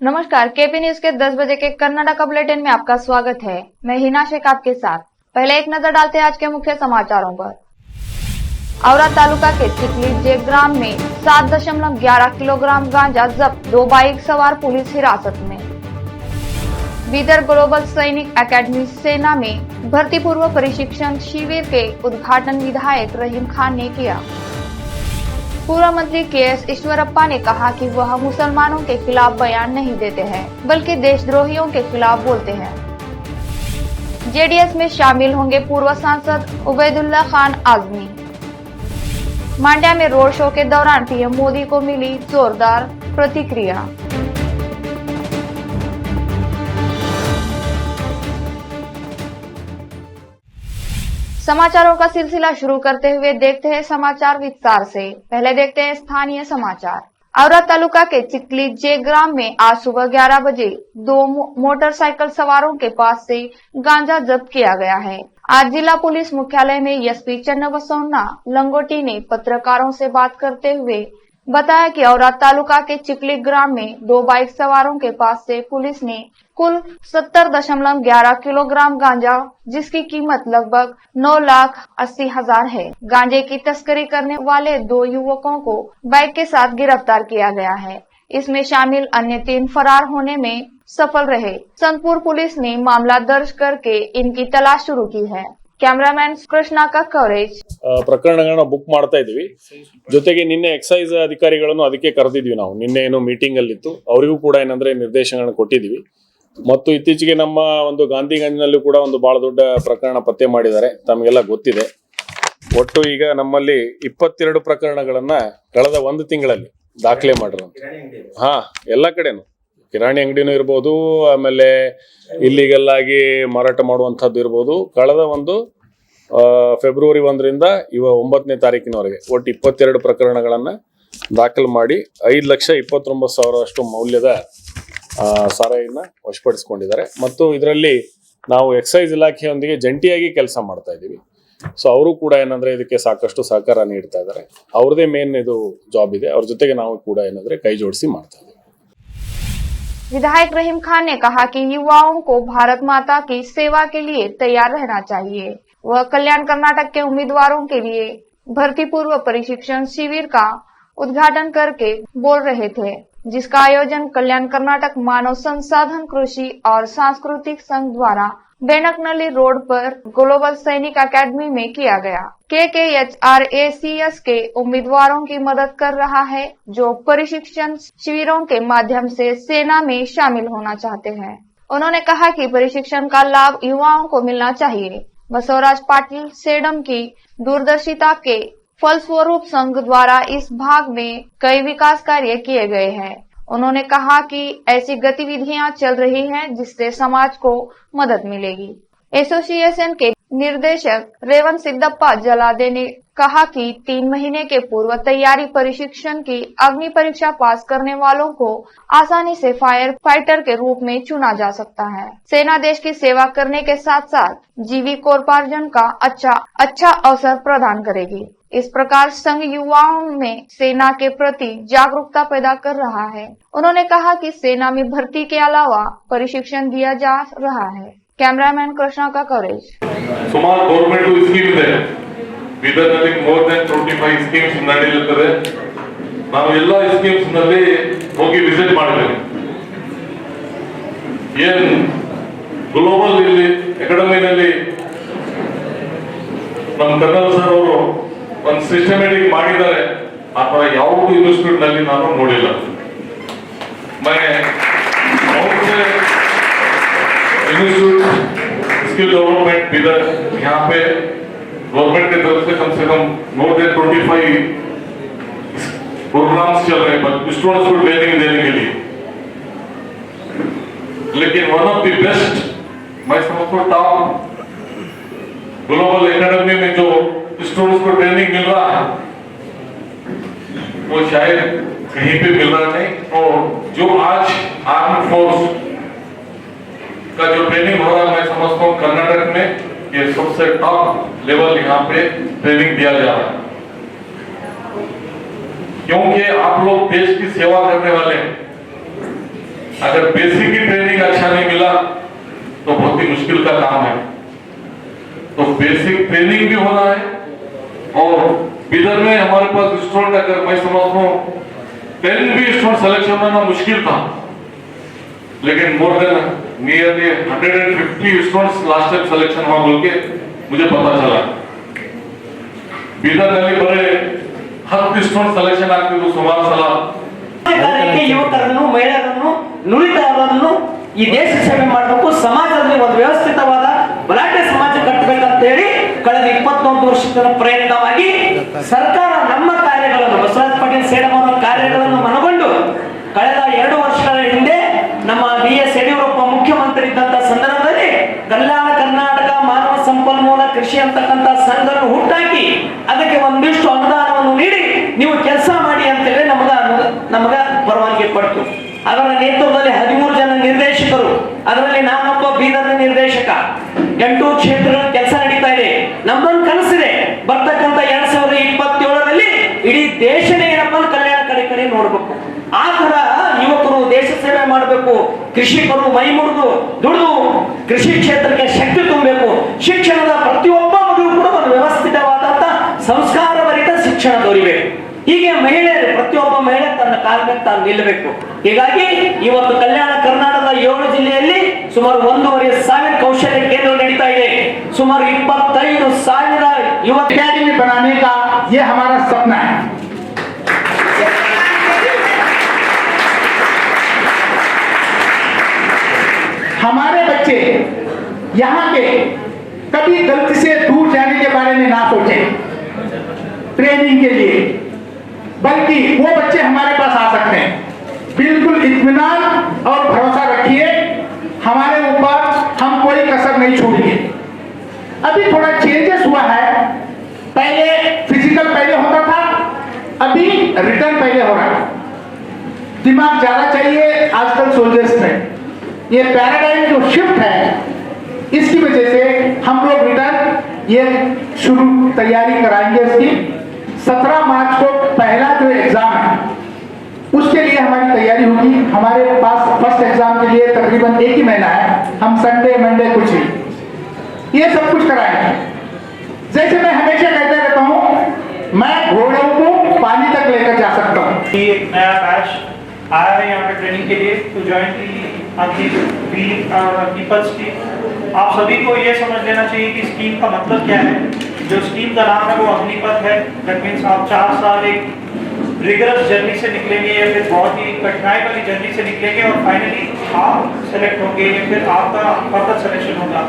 नमस्कार, KP news के 10 बजे के कर्नाटक बुलेटिन में आपका स्वागत है। मैं हिना शेख आपके साथ। पहले एक नजर डालते हैं आज के मुख्य समाचारों पर। औरा तालुका के चिखली जे ग्राम में 7.11 किलोग्राम गांजा जब्त, 2 बाइक सवार पुलिस हिरासत में। बीदर ग्लोबल सैनिक एकेडमी सेना में भर्ती पूर्व प्रशिक्षण शिविर के उद्घाटन विधायक रहीम खान ने किया। पूर्व मंत्री के.एस. ईश्वरप्पा ने कहा कि वह मुसलमानों के खिलाफ बयान नहीं देते हैं, बल्कि देशद्रोहियों के खिलाफ बोलते हैं। जेडीएस में शामिल होंगे पूर्व सांसद उबैदुल्ला खान आजमी। मांड्या में रोड शो के दौरान पीएम मोदी को मिली जोरदार प्रतिक्रिया। समाचारों का सिलसिला शुरू करते हुए देखते हैं समाचार विस्तार से। पहले देखते हैं स्थानीय समाचार। औरा तालुका के चिखली जे ग्राम में आज सुबह 11 बजे 2 मोटरसाइकिल सवारों के पास से गांजा जब्त किया गया है। आज जिला पुलिस मुख्यालय में एसपी चन्नबसवन्ना लंगोटी ने पत्रकारों से बात करते हुए बताया कि औरा तालुका के चिखली ग्राम में 2 बाइक सवारों के पास से पुलिस ने कुल 70.11 किलोग्राम गांजा, जिसकी कीमत लगभग 9,80,000 है। गांजे की तस्करी करने वाले 2 युवकों को बाइक के साथ गिरफ्तार किया गया है। इसमें शामिल अन्य 3 फरार होने में सफल रहे। संतपुर पुलिस ने मामला दर्ज करके इनकी तलाश शुरू की है। कैमरामैन कृष्णा का कवरेज। ಪ್ರಕರಣಗಳನ್ನ ಬುಕ್ ಮಾಡ್ತಾ ಇದೀವಿ. ಜೊತೆಗೆ ನಿನ್ನೆ ಎಕ್ಸೈಸ್ ಅಧಿಕಾರಿಗಳನ್ನು ಅದಕ್ಕೆ ಕರೆದಿದ್ವಿ ನಾವು. ನಿನ್ನೆ ಏನೋ ಮೀಟಿಂಗ್ ಅಲ್ಲಿ ಇತ್ತು, ಅವರಿಗೂ ಕೂಡ ಏನಂದ್ರೆ ನಿರ್ದೇಶನಗಳನ್ನು ಕೊಟ್ಟಿದ್ದೀವಿ. ಮತ್ತು ಇತ್ತೀಚೆಗೆ ನಮ್ಮ ಒಂದು ಗಾಂಧಿಗಂಜ್ನಲ್ಲೂ ಕೂಡ ಒಂದು ಬಹಳ ದೊಡ್ಡ ಪ್ರಕರಣ ಪತ್ತೆ ಮಾಡಿದ್ದಾರೆ, ತಮಗೆಲ್ಲ ಗೊತ್ತಿದೆ. ಒಟ್ಟು ಈಗ ನಮ್ಮಲ್ಲಿ 22 ಪ್ರಕರಣಗಳನ್ನ ಕಳೆದ 1 ತಿಂಗಳಲ್ಲಿ ದಾಖಲೆ ಮಾಡಿರೋ. ಎಲ್ಲ ಕಡೆನು ಕಿರಾಣಿ ಅಂಗಡಿನೂ ಇರ್ಬೋದು, ಆಮೇಲೆ ಇಲ್ಲಿಗಲ್ಲಾಗಿ ಮಾರಾಟ ಮಾಡುವಂಥದ್ದು ಇರ್ಬೋದು. ಕಳೆದ ಒಂದು ಫೆಬ್ರವರಿ 1ರಿಂದ 9ನೇ ತಾರೀಕಿನವರೆಗೆ ಒಟ್ಟು 22 ಪ್ರಕರಣಗಳನ್ನ ದಾಖಲು ಮಾಡಿ 5,29,000 ಮೌಲ್ಯದ ಸಾರಾಯಿನ ವಶಪಡಿಸಿಕೊಂಡಿದ್ದಾರೆ. ಮತ್ತು ಇದರಲ್ಲಿ ನಾವು ಎಕ್ಸೈಸ್ ಇಲಾಖೆಯೊಂದಿಗೆ ಜಂಟಿಯಾಗಿ ಕೆಲಸ ಮಾಡ್ತಾ ಇದ್ದೀವಿ. ಸೊ ಅವರು ಕೂಡ ಏನಂದ್ರೆ ಇದಕ್ಕೆ ಸಾಕಷ್ಟು ಸಹಕಾರ ನೀಡ್ತಾ ಇದ್ದಾರೆ. ಅವ್ರದೇ ಮೇನ್ ಇದು ಜಾಬ್ ಇದೆ, ಅವ್ರ ಜೊತೆಗೆ ನಾವು ಕೂಡ ಏನಂದ್ರೆ ಕೈ ಜೋಡಿಸಿ ಮಾಡ್ತಾ ಇದ್ದೀವಿ. विधायक रहीम खान ने कहा कि युवाओं को भारत माता की सेवा के लिए तैयार रहना चाहिए। वह कल्याण कर्नाटक के उम्मीदवारों के लिए भर्ती पूर्व प्रशिक्षण शिविर का उद्घाटन करके बोल रहे थे, जिसका आयोजन कल्याण कर्नाटक मानव संसाधन कृषि और सांस्कृतिक संघ द्वारा बेनकनली रोड पर ग्लोबल सैनिक एकेडमी में किया गया। KKHRACS के उम्मीदवारों की मदद कर रहा है, जो प्रशिक्षण शिविरों के माध्यम से सेना में शामिल होना चाहते हैं। उन्होंने कहा कि प्रशिक्षण का लाभ युवाओं को मिलना चाहिए। बसवराज पाटिल सेडम की दूरदर्शिता के फलस्वरूप संघ द्वारा इस भाग में कई विकास कार्य किए गए हैं। उन्होंने कहा कि ऐसी गतिविधियां चल रही हैं जिससे समाज को मदद मिलेगी। एसोसिएशन के निर्देशक रेवंत सिद्धप्पा जलादे ने कहा कि 3 महीने के पूर्व तैयारी प्रशिक्षण की अग्नि परीक्षा पास करने वालों को आसानी से फायर फाइटर के रूप में चुना जा सकता है। सेना देश की सेवा करने के साथ साथ जीविकोपार्जन का अच्छा अवसर प्रदान करेगी। इस प्रकार संघ युवाओं में सेना के प्रति जागरूकता पैदा कर रहा है। उन्होंने कहा कि सेना में भर्ती के अलावा प्रशिक्षण दिया जा रहा है। कैमरामैन कृष्णा का कवरेज। ಸುಮಾರು ಗವರ್ನಮೆಂಟ್ ಸ್ಕೀಮ್ ಇದೆ. ಬೀದರ್ನಲ್ಲಿ ಮೋರ್ ದನ್ 25 ಸ್ಕೀಮ್ಸ್ ನಡೆಯುತ್ತದೆ. ನಾವು ಎಲ್ಲ ಸ್ಕೀಮ್ಸ್ ನಲ್ಲಿ ಹೋಗಿ ವಿಸಿಟ್ ಮಾಡಬೇಕು. ಏನ್ ಗ್ಲೋಬಲ್ ಇಲ್ಲಿ ಅಕಾಡೆಮಿನಲ್ಲಿ ನಮ್ಮ ಕರ್ನಲ್ ಸರ್ ಅವರು ಒಂದು ಸಿಸ್ಟಮ್ಯಾಟಿಕ್ ಮಾಡಿದ್ದಾರೆ. ಆ ತರ ಯಾವ ಇನ್ಸ್ಟಿಟ್ಯೂಟ್ ನಲ್ಲಿ ನಾನು ನೋಡಿಲ್ಲ. इंस्टीट्यूट स्किल डेवलपमेंट इधर यहाँ पे गवर्नमेंट की तरफ से कम मोर देन 25 प्रोग्राम्स चल रहे हैं स्टूडेंट्स को ट्रेनिंग देने के लिए. लेकिन वन ऑफ द बेस्ट मैं समझता हूँ टॉप ग्लोबल एकेडमी में जो स्टूडेंट्स को ट्रेनिंग मिल रहा है वो शायद कहीं पे मिल रहा नहीं. और जो आज आर्म्ड फोर्स का जो ट्रेनिंग हो रहा है, मैं समझता हूँ कर्नाटक में ये सबसे टॉप लेवल यहाँ पे ट्रेनिंग दिया जा रहा है. क्योंकि आप लोग देश की सेवा करने वाले हैं. अगर बेसिक की ट्रेनिंग अच्छा नहीं मिला तो बहुत ही मुश्किल का काम है। तो बेसिक ट्रेनिंग भी होना है। और बिदर में हमारे पास स्टूडेंट, अगर मैं समझता हूँ 10 भी स्टूडेंट सिलेक्शन होना मुश्किल था, लेकिन more than nearly 150 students last time selection हुआ बोल के मुझे पता चला। ಬೀದರ್ನಲ್ಲಿ ಬರೀ 10 ಸ್ಟೂಡೆಂಟ್ ಸೆಲೆಕ್ಷನ್ ಆಗ್ತಿದ್ದು ಸುಮಾರು ಸಲ। ಯುವಕರನ್ನು, ಮಹಿಳೆಯರನ್ನು, ನುರಿತವರನ್ನು ಈ ದೇಶ ಸೇವೆ ಮಾಡಬೇಕು, ಸಮಾಜದಲ್ಲಿ ಒಂದು ವ್ಯವಸ್ಥಿತವಾದ ಬಲಾಢ್ಯ ಸಮಾಜ ಕಟ್ಟಬೇಕಂತ ಹೇಳಿ ಕಳೆದ 21 ವರ್ಷದ ಪ್ರಯತ್ನವಾಗಿ ಸರ್ಕಾರ ನಮ್ಮ ಕಾರ್ಯಗಳನ್ನು, ಬಸವರಾಜ ಪಾಟೀಲ್ ಸೇಡಮನ ಕಾರ್ಯಗಳನ್ನು ಮನಗೊಂಡು ಕಳೆದ 2 ವರ್ಷಗಳ ಹಿಂದೆ ನಮ್ಮ BS ಯಡಿಯೂರಪ್ಪ ಮುಖ್ಯಮಂತ್ರಿ ಇದ್ದಂತ ಸಂದರ್ಭದಲ್ಲಿ ಕಲ್ಯಾಣ ಕರ್ನಾಟಕ ಮಾನವ ಸಂಪನ್ಮೂಲ ಕೃಷಿ ಅಂತಕ್ಕಂಥ ಸಂಘವನ್ನು ಹುಟ್ಟಾಕಿ ಅದಕ್ಕೆ ಒಂದಿಷ್ಟು ಅನುದಾನವನ್ನು ನೀಡಿ ನೀವು ಕೆಲಸ ಮಾಡಿ ಅಂತೇಳಿ ನಮಗ ಪರವಾನಗಿ ಪಡ್ತು। ಅದರ ನೇತೃತ್ವದಲ್ಲಿ 13 ಜನ ನಿರ್ದೇಶಕರು, ಅದರಲ್ಲಿ ನಾನೊಬ್ಬ ಬೀದರ್ನ ನಿರ್ದೇಶಕ, 8 ಕ್ಷೇತ್ರಗಳ ಕೆಲಸ ನಡೀತಾ ಇದೆ। ನಮ್ದೊಂದು ಕನಸಿದೆ, ಬರ್ತಕ್ಕಂಥ 2027ರಲ್ಲಿ ಇಡೀ ದೇಶನೇ ಏನಪ್ಪ ಕಲ್ಯಾಣ ಕಡೆ ನೋಡ್ಬೇಕು। ಆ ತರ ಯುವಕರು ದೇಶ ಸೇವೆ ಮಾಡಬೇಕು, ಕೃಷಿಕರು ಮೈ ಮುರಿದು ದುಡಿದು ಕೃಷಿ ಕ್ಷೇತ್ರಕ್ಕೆ ಶಕ್ತಿ ತುಂಬಬೇಕು। ಶಿಕ್ಷಣದ ಪ್ರತಿಯೊಬ್ಬ ಮಗುವು ಕೂಡ ಒಂದು ವ್ಯವಸ್ಥಿತವಾದಂತ ಸಂಸ್ಕಾರ ಭರಿತ ಶಿಕ್ಷಣ ದೊರೆಯಬೇಕು। ಹೀಗೆ ಮಹಿಳೆಯರು, ಪ್ರತಿಯೊಬ್ಬ ಮಹಿಳೆ ತನ್ನ ಕಾಲ ಮೇಲೆ ತಾನು ನಿಲ್ಲಬೇಕು। ಹೀಗಾಗಿ ಇವತ್ತು ಕಲ್ಯಾಣ ಕರ್ನಾಟಕದ 7 ಜಿಲ್ಲೆಯಲ್ಲಿ ಸುಮಾರು 1,500 ಕೌಶಲ್ಯ ಕೇಂದ್ರ ನಡೀತಾ ಇದೆ। ಸುಮಾರು 25,000 युवा अकेडमी बनाने का ये हमारा सपना है। हमारे बच्चे यहाँ के कभी गलती से दूर जाने के बारे में ना सोचें ट्रेनिंग के लिए, बल्कि वो बच्चे हमारे पास आ सकते हैं। बिल्कुल इत्मीनान और भरोसा रखिए, हमारे ऊपर हम कोई कसर नहीं छोड़ेंगे। अभी थोड़ा चेंजेस हुआ है, पहले फिजिकल पहले होता था, अभी रिटर्न पहले हो रहा है। दिमाग ज्यादा चाहिए आजकल सोल्जर्स में। ये पैराडाइम जो शिफ्ट है, इसकी वजह से हम लोग रिटर्न ये शुरू तैयारी कराएंगे। इसकी 17 मार्च को पहला जो एग्जाम है उसके लिए हमारी तैयारी होगी। हमारे पास फर्स्ट एग्जाम के लिए तकरीबन 1 ही महीना है। हम संडे मंडे कुछ ही ये सब कुछ कराएंगे। जैसे मैं हमेशा कहता रहता हूँ, मैं घोड़ों को पानी तक लेकर जा सकता हूँ। एक नया बैच आया है यहाँ पे ट्रेनिंग के लिए टू जॉइन पीपल्स टीम। आप सभी को ये समझ लेना चाहिए कि स्कीम का मतलब क्या है। जो स्कीम का नाम है वो अग्निपथ है। दैट मीन्स आप 4 साल एक रिगरस जर्नी से निकलेंगे या फिर बहुत ही कठिनाई वाली जर्नी से निकलेंगे और फाइनली आप सेलेक्ट होंगे या फिर आपका फर्दर सिलेक्शन होगा।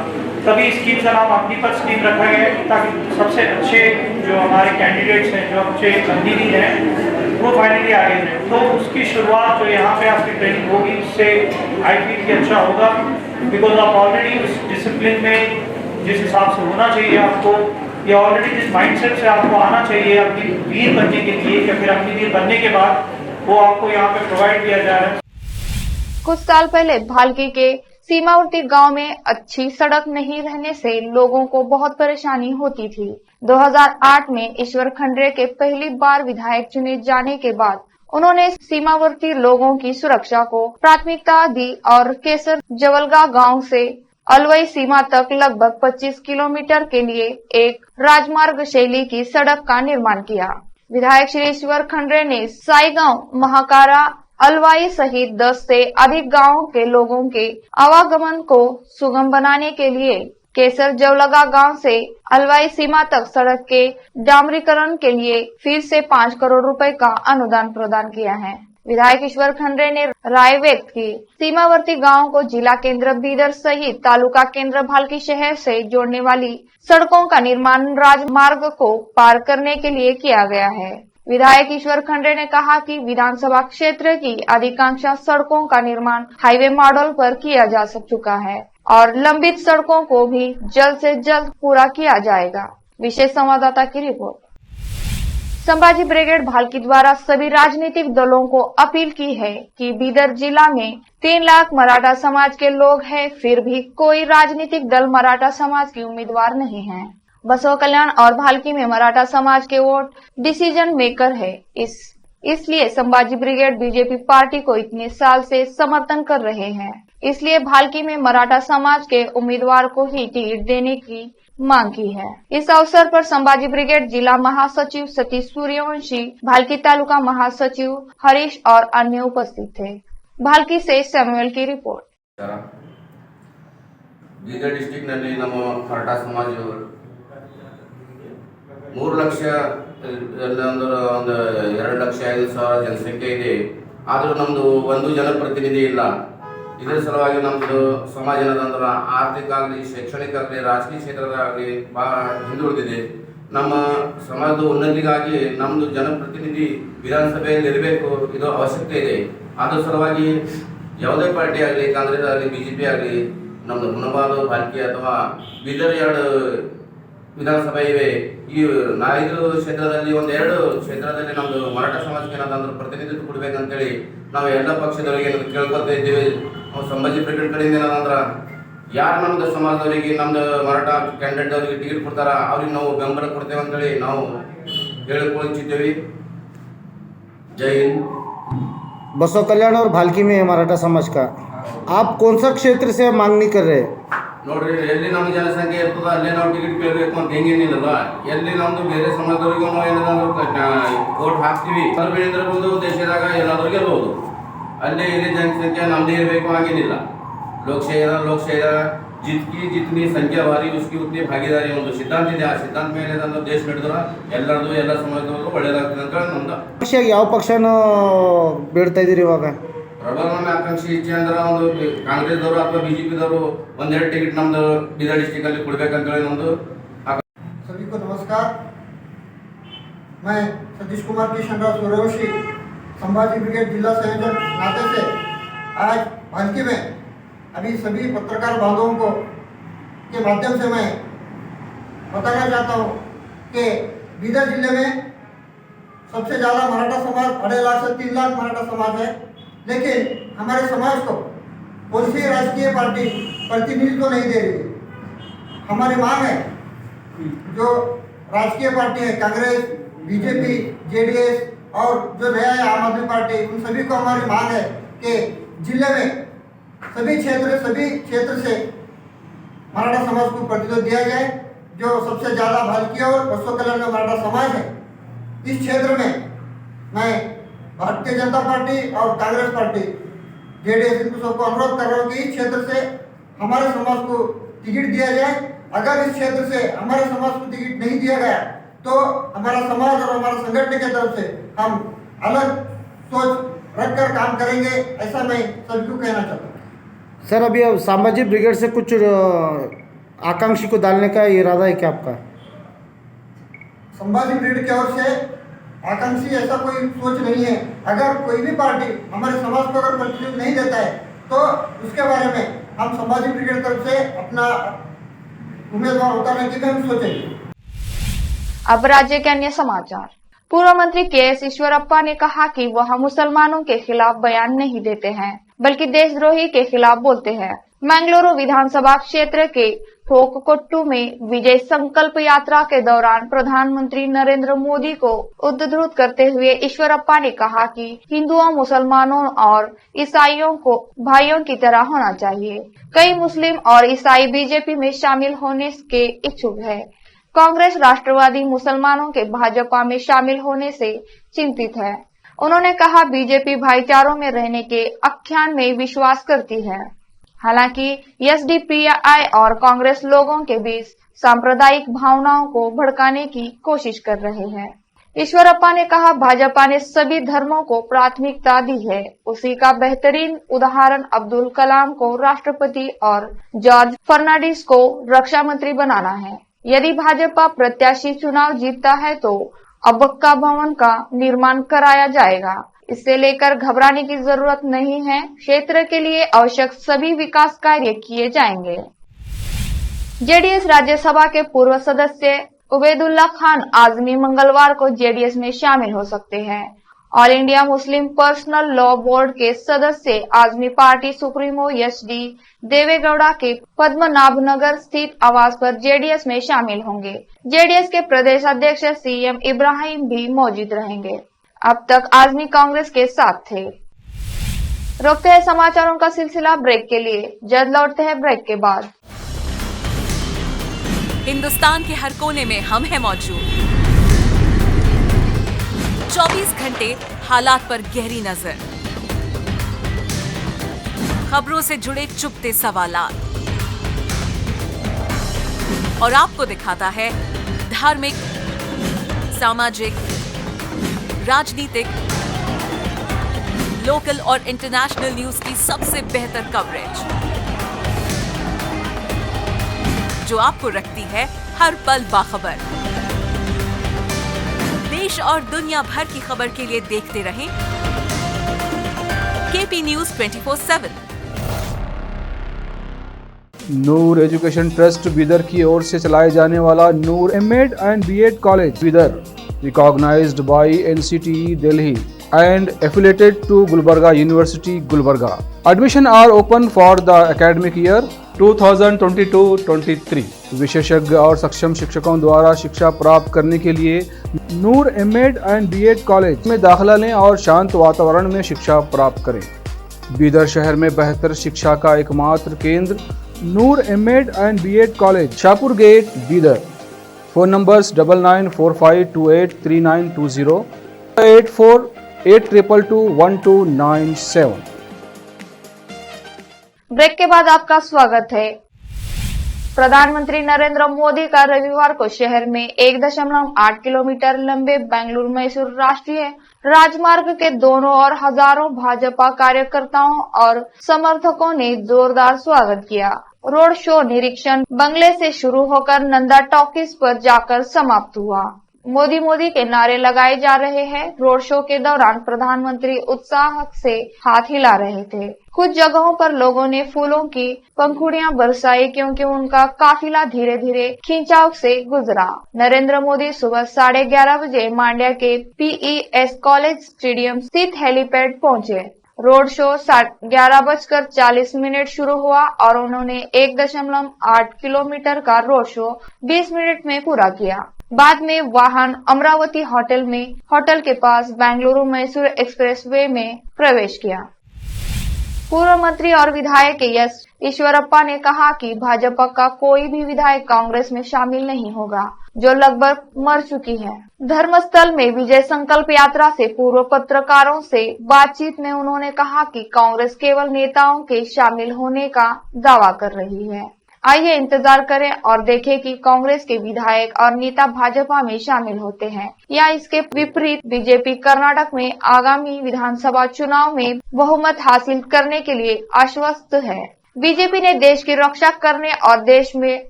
तभी स्कीम का नाम अग्निपथ स्कीम रखा गया है ताकि सबसे अच्छे जो हमारे कैंडिडेट्स हैं, जो अच्छे बंदीनी हैं, वो फाइनली आगे हैं। तो उसकी शुरुआत जो यहाँ पे आपकी ट्रेनिंग होगी उससे आई फील कि अच्छा होगा, बिकॉज आप ऑलरेडी उस डिसिप्लिन में जिस हिसाब से होना चाहिए आपको, या ऑलरेडी जिस माइंडसेट से आपको आना चाहिए अपनी वीर बनने के लिए या फिर अपनी वीर बनने के बाद, वो आपको यहाँ पे प्रोवाइड किया जा रहा है। कुछ साल पहले भालकी के सीमावर्ती गांव में अच्छी सड़क नहीं रहने से लोगों को बहुत परेशानी होती थी। 2008 में ईश्वर खंड्रे के पहली बार विधायक चुने जाने के बाद उन्होंने सीमावर्ती लोगों की सुरक्षा को प्राथमिकता दी और केसर जवलगा गांव से अलवई सीमा तक लगभग 25 किलोमीटर के लिए एक राजमार्ग शैली की सड़क का निर्माण किया। विधायक श्री ईश्वर खंड्रे ने साईगांव, महाकारा, अलवाई सहित 10 से अधिक गांवों के लोगों के आवागमन को सुगम बनाने के लिए केसर जवलगा गांव से अलवाई सीमा तक सड़क के डामरीकरण के लिए फिर से 5 करोड़ रुपए का अनुदान प्रदान किया है। विधायक ईश्वर खंड्रे ने राय व्यक्त की सीमावर्ती गांव को जिला केंद्र बीदर सहित तालुका केंद्र भालकी शहर से जोड़ने वाली सड़कों का निर्माण राजमार्ग को पार करने के लिए किया गया है। विधायक ईश्वर खंड्रे ने कहा कि विधानसभा क्षेत्र की अधिकांश सड़कों का निर्माण हाईवे मॉडल पर किया जा चुका है और लंबित सड़कों को भी जल्द से जल्द पूरा किया जाएगा। विशेष संवाददाता की रिपोर्ट। संभाजी ब्रिगेड भालकी द्वारा सभी राजनीतिक दलों को अपील की है कि बीदर जिला में 3 लाख मराठा समाज के लोग हैं, फिर भी कोई राजनीतिक दल मराठा समाज की उम्मीदवार नहीं है। बसव कल्याण और भालकी में मराठा समाज के वोट डिसीजन मेकर है। इस इसलिए संभाजी ब्रिगेड बीजेपी पार्टी को इतने साल से समर्थन कर रहे हैं। इसलिए भालकी में मराठा समाज के उम्मीदवार को ही टिकट देने की मांग की है। इस अवसर पर संभाजी ब्रिगेड जिला महासचिव सतीश सूर्यवंशी, भालकी तालुका महासचिव हरीश और अन्य उपस्थित थे। भालकी से सैमुअल की रिपोर्ट। ಬೀದರ್ ಡಿಸ್ಟ್ರಿಕ್ಟ್ನಲ್ಲಿ ನಮ್ಮ ಮರಾಠಾ ಸಮಾಜದವರು 3 ಲಕ್ಷ ಒಂದು 2,05,000 ಜನಸಂಖ್ಯೆ ಇದೆ. ಆದರೂ ನಮ್ಮದು ಒಂದು ಜನಪ್ರತಿನಿಧಿ ಇಲ್ಲ. ಇದರ ಸಲುವಾಗಿ ನಮ್ಮದು ಸಮಾಜ ಏನದಂದ್ರೆ ಆರ್ಥಿಕ ಆಗಲಿ, ಶೈಕ್ಷಣಿಕ ಆಗಲಿ, ರಾಜಕೀಯ ಕ್ಷೇತ್ರದಾಗಲಿ ಭಾಳ ಹಿಂದುಳಿದಿದೆ. ನಮ್ಮ ಸಮಾಜದ ಉನ್ನತಿಗಾಗಿ ನಮ್ಮದು ಜನಪ್ರತಿನಿಧಿ ವಿಧಾನಸಭೆಯಲ್ಲಿ ಇರಬೇಕು, ಇದು ಅವಶ್ಯಕತೆ ಇದೆ. ಅದರ ಸಲುವಾಗಿ ಯಾವುದೇ ಪಾರ್ಟಿ ಆಗಲಿ, ಕಾಂಗ್ರೆಸ್ ಆಗಲಿ, ಬಿಜೆಪಿ ಆಗಲಿ, ನಮ್ಮದು ಹುಣಬಾಲು, ಭಾಲ್ಕಿ ಅಥವಾ ಬೀದರ್ 2 ವಿಧಾನಸಭೆ ಇವೆ. ಈ 5 ಕ್ಷೇತ್ರದಲ್ಲಿ 2 ಕ್ಷೇತ್ರದಲ್ಲಿ ನಮ್ಮದು ಮರಾಠ ಸಮಾಜಕ್ಕೆ ಏನಾದ್ರು ಪ್ರತಿನಿಧಿತ್ವ ಕೊಡಬೇಕಂತೇಳಿ ನಾವು ಎಲ್ಲ ಪಕ್ಷದವರಿಗೆ ಕೇಳ್ಕೊತಾ ಇದ್ದೀವಿ. ನಾವು ಸಂಭಾಜಿ ಬ್ರಿಗೇಡ್ ಕಡೆಯಿಂದ ಏನಂದ್ರೆ ಯಾರು ನಮ್ಮದು ಸಮಾಜದವರಿಗೆ, ನಮ್ಮದು ಮರಾಠ ಕ್ಯಾಂಡಿಡೇಟ್ ಅವರಿಗೆ ಟಿಕೆಟ್ ಕೊಡ್ತಾರ ಅವ್ರಿಗೆ ನಾವು ಬೆಂಬಲ ಕೊಡ್ತೇವೆ ಅಂತೇಳಿ ನಾವು ಹೇಳಿಕೊಳ್ಳುತ್ತಿದ್ದೇವೆ. जय हिंद। बसव कल्याण और भालकी में है मराठा समाज का। आप कौन सा क्षेत्र से मांगनी कर रहे हैं? ನೋಡ್ರಿ, ಎಲ್ಲಿ ನಮ್ಮ ಜನಸಂಖ್ಯೆ ಇರ್ತದ ಅಲ್ಲೇ ನಾವು ಟಿಕೆಟ್ ಕೇಳಬೇಕು ಅಂತ ಹೆಂಗೇನಿಲ್ಲಲ್ಲ. ಎಲ್ಲಿ ನಮ್ದು ಬೇರೆ ಸಮಾಜದವರಿಗೂ ನಾವು ಏನಾದ್ರು ವೋಟ್ ಹಾಕ್ತೀವಿ, ಇರ್ಬೋದು, ದೇಶದಾಗ ಎಲ್ಲಾದ್ರೂ ಗೆಲ್ಬಹುದು. ಅಲ್ಲೇ ಇಲ್ಲಿ ಜನಸಂಖ್ಯೆ ನಮ್ದೇ ಇರಬೇಕು ಹಾಗೇನಿಲ್ಲ. लोकशाही जितनी संख्या भारी उसकी उतनी भागीदारी ಒಂದು ಸಿದ್ಧಾಂತ ಇದೆ. ಆ ಸಿದ್ಧಾಂತ ಮೇಲೆ ನಮ್ಮ ದೇಶ ನಡೆದ್ರೆ ಎಲ್ಲರದು ಎಲ್ಲ ಸಮಾಜದವರು ಒಳ್ಳೆಯದಾಗ್ತದೆ ಅಂತ ನಮ್ದು ಪಕ್ಷ. ಯಾವ ಪಕ್ಷನ ಬೇಡ್ತಾ ಇದೀರಿ ಇವಾಗ? ಪ್ರಬಲ ನಮ್ಮ ಆಕಾಂಕ್ಷಿ ಇಚ್ಛೆ ಅಂದ್ರೆ ಒಂದು ಕಾಂಗ್ರೆಸ್ದವರು ಅಥವಾ ಬಿಜೆಪಿದವರು 1-2 ಟಿಕೆಟ್ ನಮ್ದು ಬೀದರ್ ಡಿಸ್ಟ್ರಿಕ್ಟ್ ಅಲ್ಲಿ ಕೊಡ್ಬೇಕಂತ ಹೇಳಿ ನಮ್ದು. सभी को नमस्कार। मैं सतीश कुमार किशनराव सूर्यवंशी, संभाजी ब्रिगेड जिला संयोजक नाते से आज भालकी में अभी सभी पत्रकार बांधवों को के माध्यम से मैं बताना चाहता हूँ कि बीदर जिले में सबसे ज़्यादा मराठा समाज 2.5 लाख से 3 लाख मराठा समाज है। लेकिन हमारे समाज को कोई सी राजकीय पार्टी प्रतिनिधित्व नहीं दे रही है। हमारी मांग है जो राजकीय पार्टी है, कांग्रेस, बीजेपी, जेडीएस और जो नया है आम आदमी पार्टी, उन सभी को हमारी मांग है कि जिले में सभी क्षेत्र से मराठा समाज को प्रतिनिधित्व दिया जाए। जो सबसे ज़्यादा भालकी और बसव कल्याण में मराठा समाज है, इस क्षेत्र में मैं भारतीय जनता पार्टी और कांग्रेस पार्टी, जेडीएस, इनको सबको अनुरोध कर रहा हूँ कि इस क्षेत्र से हमारे समाज को टिकट दिया जाए। अगर इस क्षेत्र से हमारे समाज को टिकट नहीं दिया गया तो हमारा समाज और हमारा संगठन की तरफ से हम अलग सोच रखकर काम करेंगे, ऐसा मैं सभी को कहना चाहता हूँ। सर, अभी अब संभाजी ब्रिगेड से कुछ आकांक्षी को डालने का इरादा है क्या आपका? संभाजी ब्रिगेड की ओर से आकांक्षी ऐसा कोई सोच नहीं है। अगर कोई भी पार्टी हमारे समाज को अगर प्रतिनिधित्व नहीं देता है तो उसके बारे में हम संभाजी ब्रिगेड की तरफ से अपना उम्मीदवार उतारने की भी हम सोचेंगे। अब राज्य के अन्य समाचार। पूर्व मंत्री के.एस. ईश्वरप्पा ने कहा कि वह मुसलमानों के खिलाफ बयान नहीं देते हैं, बल्कि देशद्रोही के खिलाफ बोलते हैं। मंगलुरु विधानसभा क्षेत्र के ठोककोट्टू में विजय संकल्प यात्रा के दौरान प्रधानमंत्री नरेंद्र मोदी को उद्धृत करते हुए ईश्वरप्पा ने कहा कि हिंदुओं, मुसलमानों और ईसाइयों को भाइयों की तरह होना चाहिए। कई मुस्लिम और ईसाई बीजेपी में शामिल होने के इच्छुक है। कांग्रेस राष्ट्रवादी मुसलमानों के भाजपा में शामिल होने से चिंतित है। उन्होंने कहा बीजेपी भाईचारों में रहने के आख्यान में विश्वास करती है। हालांकि एसडीपीआई और कांग्रेस लोगों के बीच सांप्रदायिक भावनाओं को भड़काने की कोशिश कर रहे हैं। ईश्वरप्पा ने कहा भाजपा ने सभी धर्मों को प्राथमिकता दी है। उसी का बेहतरीन उदाहरण अब्दुल कलाम को राष्ट्रपति और जॉर्ज फर्नांडिस को रक्षा मंत्री बनाना है। यदि भाजपा प्रत्याशी चुनाव जीतता है तो अबक्का भवन का निर्माण कराया जाएगा। इससे लेकर घबराने की जरूरत नहीं है। क्षेत्र के लिए आवश्यक सभी विकास कार्य किए जाएंगे। जेडीएस राज्यसभा के पूर्व सदस्य उबैदुल्ला खान आजमी मंगलवार को जेडीएस में शामिल हो सकते हैं। All India Muslim Personal Law Board के सदस्य Azmi party supremo HD. Deve Gowda के पद्मनाभनगर स्थित आवास पर जेडीएस में शामिल होंगे। जेडीएस के प्रदेश अध्यक्ष सीएम इब्राहिम भी मौजूद रहेंगे। अब तक आजमी कांग्रेस के साथ थे। रोकते हैं समाचारों का सिलसिला ब्रेक के लिए, जल्द लौटते हैं ब्रेक के बाद। हिंदुस्तान के हर कोने में हम हैं मौजूद। 24 घंटे हालात पर गहरी नजर, खबरों से जुड़े चुपते सवालात और आपको दिखाता है धार्मिक, सामाजिक, राजनीतिक, लोकल और इंटरनेशनल न्यूज की सबसे बेहतर कवरेज, जो आपको रखती है हर पल बाखबर। देश और दुनिया भर की खबर के लिए देखते रहें KP news 24/7। Noor education trust Bidar की ओर से चलाए जाने वाला Noor MEd and BEd college Bidar, recognized by NCTE Delhi and affiliated to Gulbarga University, Gulbarga. Admission are open for the academic year 2022-23. विशेषज्ञ और सक्षम शिक्षकों द्वारा शिक्षा प्राप्त करने के लिए नूर एमएड एंड बीएड कॉलेज में दाखिला लें और शांत वातावरण में शिक्षा प्राप्त करें। बीदर शहर में बेहतर शिक्षा का एकमात्र केंद्र Noor MEd and BEd college, Shahpur gate, Bidar. Phone numbers 9945283920, 8482221297। Break के बाद आपका स्वागत है। प्रधानमंत्री नरेंद्र मोदी का रविवार को शहर में 1.8 किलोमीटर लंबे बेंगलुरु मैसूर राष्ट्रीय राजमार्ग के दोनों ओर हजारों भाजपा कार्यकर्ताओं और समर्थकों ने जोरदार स्वागत किया। रोड शो निरीक्षण बंगले से शुरू होकर नंदा टॉकीज पर जाकर समाप्त हुआ। मोदी मोदी के नारे लगाए जा रहे हैं। रोड शो के दौरान प्रधानमंत्री उत्साह से हाथ हिला रहे थे। कुछ जगहों पर लोगों ने फूलों की पंखुड़ियां बरसाई क्योंकि उनका काफिला धीरे धीरे खिंचाव से गुजरा। नरेंद्र मोदी सुबह 11:30 बजे मांड्या के पीईएस कॉलेज स्टेडियम स्थित हेलीपैड पहुंचे। रोड शो 11:40 शुरू हुआ और उन्होंने 1.8 किलोमीटर का रोड शो 20 मिनट में पूरा किया। बाद में वाहन अमरावती होटल के पास बेंगलुरु मैसूर एक्सप्रेसवे में प्रवेश किया। पूर्व मंत्री और विधायक एस ईश्वरप्पा ने कहा कि भाजपा का कोई भी विधायक कांग्रेस में शामिल नहीं होगा, जो लगभग मर चुकी है। धर्मस्थल में विजय संकल्प यात्रा से पूर्व पत्रकारों से बातचीत में उन्होंने कहा कि कांग्रेस केवल नेताओं के शामिल होने का दावा कर रही है। आइए इंतजार करें और देखें कि कांग्रेस के विधायक और नेता भाजपा में शामिल होते हैं या इसके विपरीत बीजेपी कर्नाटक में आगामी विधानसभा चुनाव में बहुमत हासिल करने के लिए आश्वस्त है। बीजेपी ने देश की रक्षा करने और देश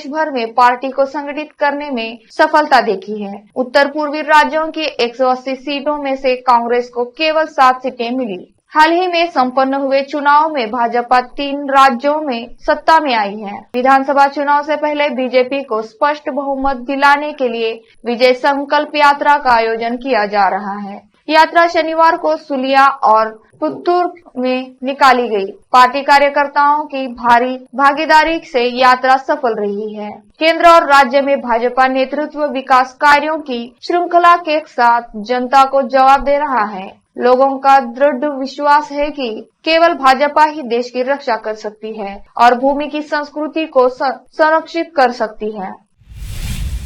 भर में पार्टी को संगठित करने में सफलता देखी है। उत्तर पूर्वी राज्यों की 180 सीटों में से कांग्रेस को केवल 7 सीटें मिली। हाल ही में संपन्न हुए चुनाव में भाजपा 3 राज्यों में सत्ता में आई है। विधानसभा चुनाव से पहले बीजेपी को स्पष्ट बहुमत दिलाने के लिए विजय संकल्प यात्रा का आयोजन किया जा रहा है। यात्रा शनिवार को सुलिया और पुत्तूर में निकाली गई। पार्टी कार्यकर्ताओं की भारी भागीदारी से यात्रा सफल रही है। केंद्र और राज्य में भाजपा नेतृत्व विकास कार्यों की श्रृंखला के साथ जनता को जवाब दे रहा है। लोगों का दृढ़ विश्वास है कि केवल भाजपा ही देश की रक्षा कर सकती है और भूमि की संस्कृति को संरक्षित कर सकती है।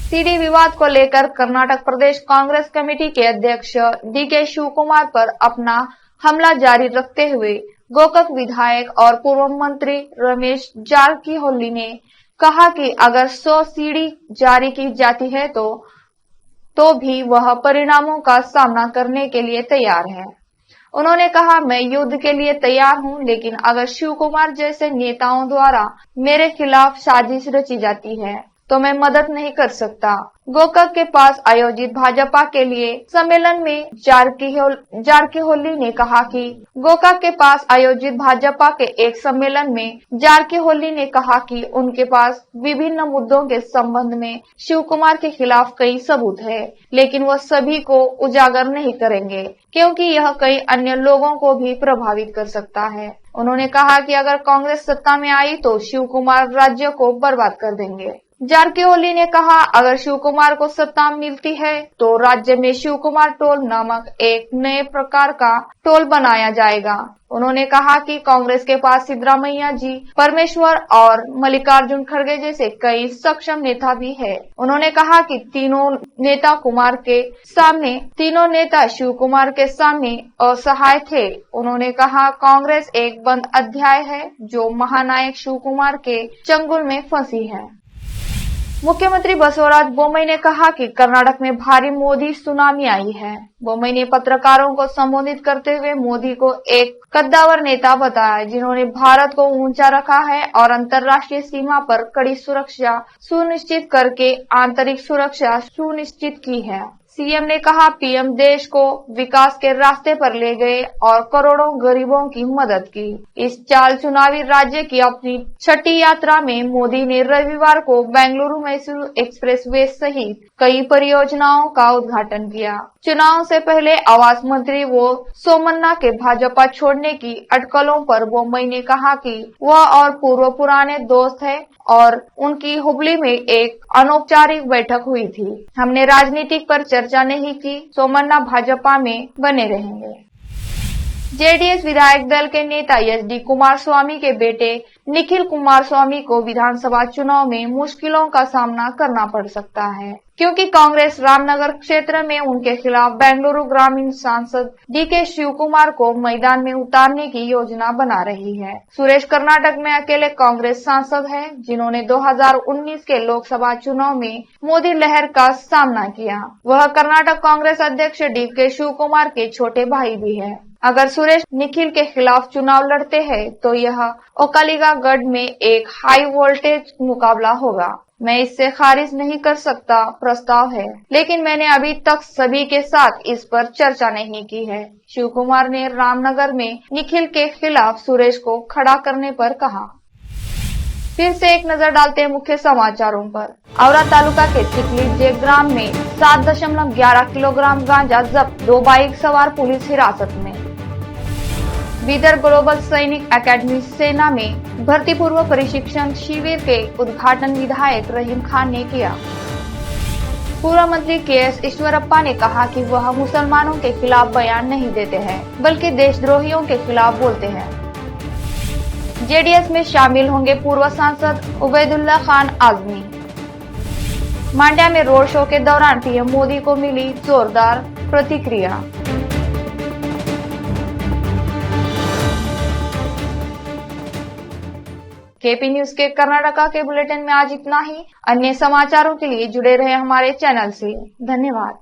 सीडी विवाद को लेकर कर्नाटक प्रदेश कांग्रेस कमेटी के अध्यक्ष डीके शिवकुमार पर अपना हमला जारी रखते हुए गोकाक विधायक और पूर्व मंत्री रमेश जारकीहोली ने कहा कि अगर 100 सीडी जारी की जाती है तो भी वह परिणामों का सामना करने के लिए तैयार है। उन्होंने कहा, मैं युद्ध के लिए तैयार हूं, लेकिन अगर शिवकुमार जैसे नेताओं द्वारा मेरे खिलाफ साजिश रची जाती है तो मैं मदद नहीं कर सकता। गोकाक के पास आयोजित भाजपा के लिए सम्मेलन में जारकीहोली ने कहा कि गोकाक के पास आयोजित भाजपा के एक सम्मेलन में जारकीहोली ने कहा कि उनके पास विभिन्न मुद्दों के संबंध में शिवकुमार के खिलाफ कई सबूत है, लेकिन वह सभी को उजागर नहीं करेंगे क्योंकि यह कई अन्य लोगों को भी प्रभावित कर सकता है। उन्होंने कहा कि अगर कांग्रेस सत्ता में आई तो शिवकुमार राज्य को बर्बाद कर देंगे। जारकिहोली ने कहा, अगर शिव कुमार को सत्ता मिलती है तो राज्य में शिव कुमार टोल नामक एक नए प्रकार का टोल बनाया जाएगा। उन्होंने कहा कि कांग्रेस के पास सिद्धरामैया जी, परमेश्वर और मल्लिकार्जुन खड़गे जैसे कई सक्षम नेता भी है। उन्होंने कहा कि तीनों नेता शिव कुमार के सामने असहाय थे। उन्होंने कहा, कांग्रेस एक बंद अध्याय है जो महानायक शिव कुमार के चंगुल में फंसी है। मुख्यमंत्री बसवराज बोम्मई ने कहा कि कर्नाटक में भारी मोदी सुनामी आई है। बोम्मई ने पत्रकारों को संबोधित करते हुए मोदी को एक कद्दावर नेता बताया, जिन्होंने भारत को ऊंचा रखा है और अंतर्राष्ट्रीय सीमा पर कड़ी सुरक्षा सुनिश्चित करके आंतरिक सुरक्षा सुनिश्चित की है। सीएम ने कहा, पीएम देश को विकास के रास्ते पर ले गए और करोड़ों गरीबों की मदद की। इस चाल चुनावी राज्य की अपनी छठी यात्रा में मोदी ने रविवार को बेंगलुरु मैसूरू एक्सप्रेसवे सहित कई परियोजनाओं का उद्घाटन किया। चुनाव से पहले आवास मंत्री वो सोमन्ना के भाजपा छोड़ने की अटकलों पर बोम्मई ने कहा कि वह और पूर्व पुराने दोस्त है और उनकी हुबली में एक अनौपचारिक बैठक हुई थी। हमने राजनीतिक पर चर्चा नहीं की। सोमन्ना भाजपा में बने रहेंगे। जेडीएस विधायक दल के नेता एचडी कुमारस्वामी के बेटे निखिल कुमारस्वामी को विधानसभा चुनाव में मुश्किलों का सामना करना पड़ सकता है, क्योंकि कांग्रेस रामनगर क्षेत्र में उनके खिलाफ बेंगलुरु ग्रामीण सांसद डीके शिव कुमार को मैदान में उतारने की योजना बना रही है। सुरेश कर्नाटक में अकेले कांग्रेस सांसद हैं, जिन्होंने 2019 के लोकसभा चुनाव में मोदी लहर का सामना किया। वह कर्नाटक कांग्रेस अध्यक्ष डीके शिव कुमार के छोटे भाई भी है। अगर सुरेश निखिल के खिलाफ चुनाव लड़ते हैं तो यह ओकालीगढ़ में एक हाई वोल्टेज मुकाबला होगा। मैं इससे खारिज नहीं कर सकता प्रस्ताव है, लेकिन मैंने अभी तक सभी के साथ इस पर चर्चा नहीं की है। शिव कुमार ने रामनगर में निखिल के खिलाफ सुरेश को खड़ा करने पर कहा। फिर से एक नजर डालते हैं मुख्य समाचारों पर। औरा तालुका के चिखली जे ग्राम में 7.11 किलोग्राम गांजा जब्त, 2 बाइक सवार पुलिस हिरासत में। बीदर ग्लोबल सैनिक एकेडमी सेना में भर्ती पूर्व प्रशिक्षण शिविर के उद्घाटन विधायक रहीम खान ने किया। पूर्व मंत्री केएस ईश्वरप्पा ने कहा कि वह मुसलमानों के खिलाफ बयान नहीं देते हैं, बल्कि देशद्रोहियों के खिलाफ बोलते हैं। जेडीएस में शामिल होंगे पूर्व सांसद उबैदुल्ला खान आजमी। मांड्या में रोड शो के दौरान पीएम मोदी को मिली जोरदार प्रतिक्रिया। केपी न्यूज के कर्नाटका के बुलेटिन में आज इतना ही। अन्य समाचारों के लिए जुड़े रहे हमारे चैनल से। धन्यवाद।